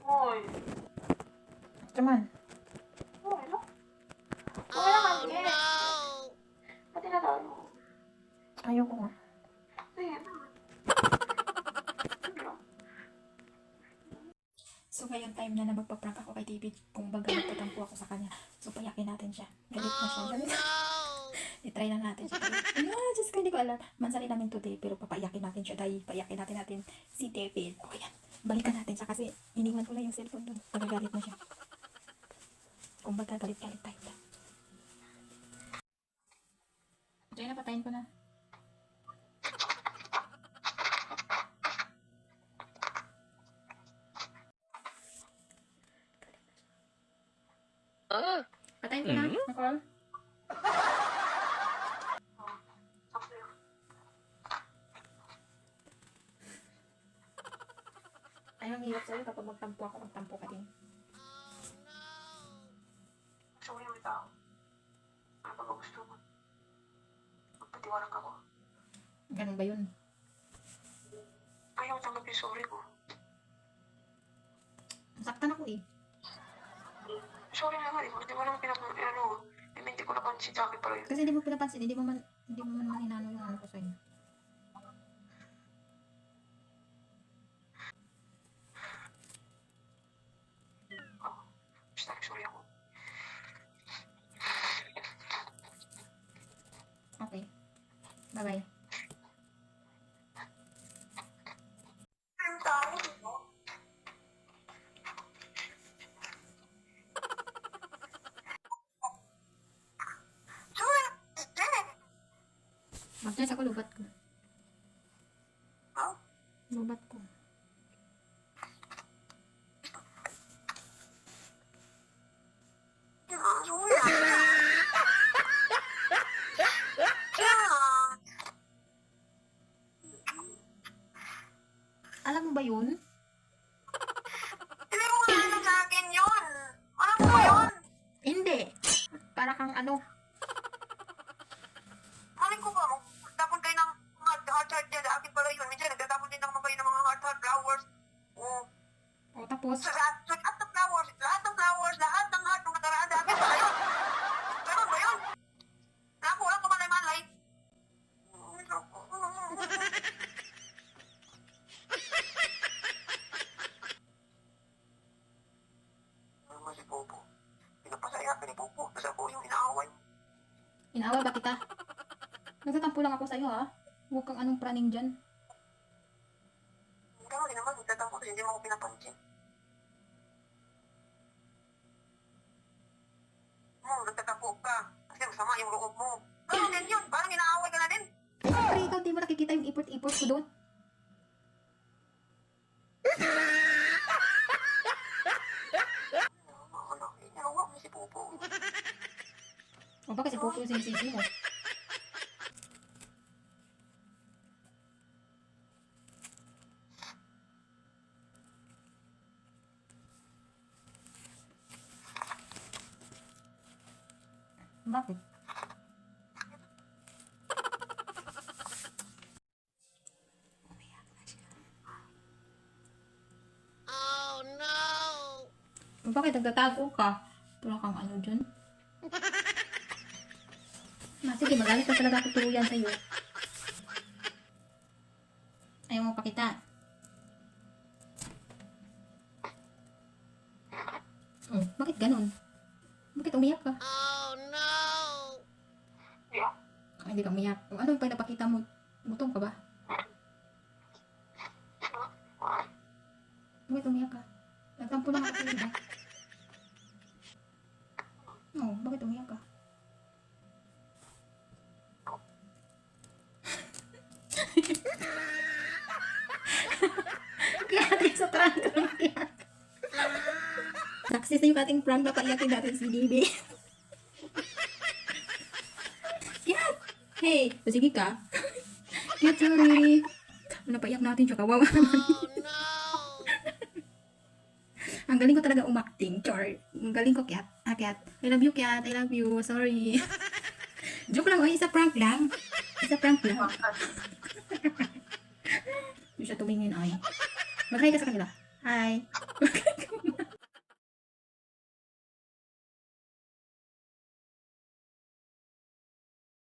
Hoy. Cuman. Hoy, no? Okay lang kasi. Pati na daw. Ayoko nga. Sige na. So, ngayon time na magpa-prank ako kay David. Kung baga magtatampo ako sa kanya. So, payakin natin siya. Galit na siya. Galit. I-try na natin siya. Diyos ko, hindi ko alam. Mansali namin today, pero papayakin natin siya. Dahil payakin natin si David. Okay yan. Balikan natin siya kasi iniwan ko lang yung cellphone doon. Nagagalit na siya. Kung baga galit-galit tayo. Diyan na, patayin ko na. Patayin ko na, Nicole. Ay, ang hirap sa'yo kapag magtampo ako, magtampo ka din. Sorry mo tao. Ano ba gusto mo? Magpatiwarang ako. Ganun ba yun? Ayaw tanggap yung sorry ko. Saktan ako eh. Sorry naman, hindi mo naman hindi ko napansin sa akin pala yun. Kasi hindi mo pinapansin, hindi mo man inano yung ano ko sa'yo. Basta sorry ako. Okay. Bye-bye. Ang tao, no? Mag-dress ako, lubat ko. Ha? Lubat ko. Alam mo ba yun? Hindi mo alam sa akin yun. Alam mo ba yun? Hindi. Para kang ano. Malin ko ba mo? Tapon kayo ng mga heart-heart dyan. Akin pala yun. Minsan nagtatapon din naman kayo ng mga heart-heart flowers. Oo. O tapos, Sa lahat ng flowers, lahat ng heart ng nakaraan. Akin pala yun. Ganun ba yun? Naku, walang kamalay-malay. Ano si Popo? Pinapasaya ka ni Popo. Tapos ako yung inaaway. inaaway ba kita? Nagtatampo lang ako sa'yo ha. Huwag kang anong praning dyan. Ganun din naman. Nagtatampo kasi hindi mo ako pinapansin. Nagtatampo ka. Kasi masama yung loob mo. Ganun din yun. Parang inaaway ka na din. Siyempre, ikaw di mo nakikita yung effort ko doon. Anak, inawa mo si Popo. O ba kasi pupo yung sinisisi mo? Bakit? Bakit nagtatago ka? Wala kang ano dyan? Sige, magalit na talaga ako tuluyan sa'yo. Ayaw mo pakita. Bakit ganun? Bakit umiyak ka? Yeah. Hindi ka umiyak. Ano yung pinapakita mo? Gutom ka ba? Bakit umiyak ka? Nagtampo lang ako sa'yo, diba? Bakit umiyak ka? Kaya natin sa prank ko umiyak. Success na yung ating prank, napaiyakin natin si Bibi. Kiyat! Hey! Sige ka. Kiyat, sorry. Napaiyak natin siya, kawawa naman. Ang galing ko talaga umakting, char. Ang galing ko, Kiat. Kiat. I love you, Kiat. I love you. Sorry. Joke lang, isa prank lang. Isa prank lang. Hindi siya tumingin, ay. Mag-hi ka sa kanila. Hi.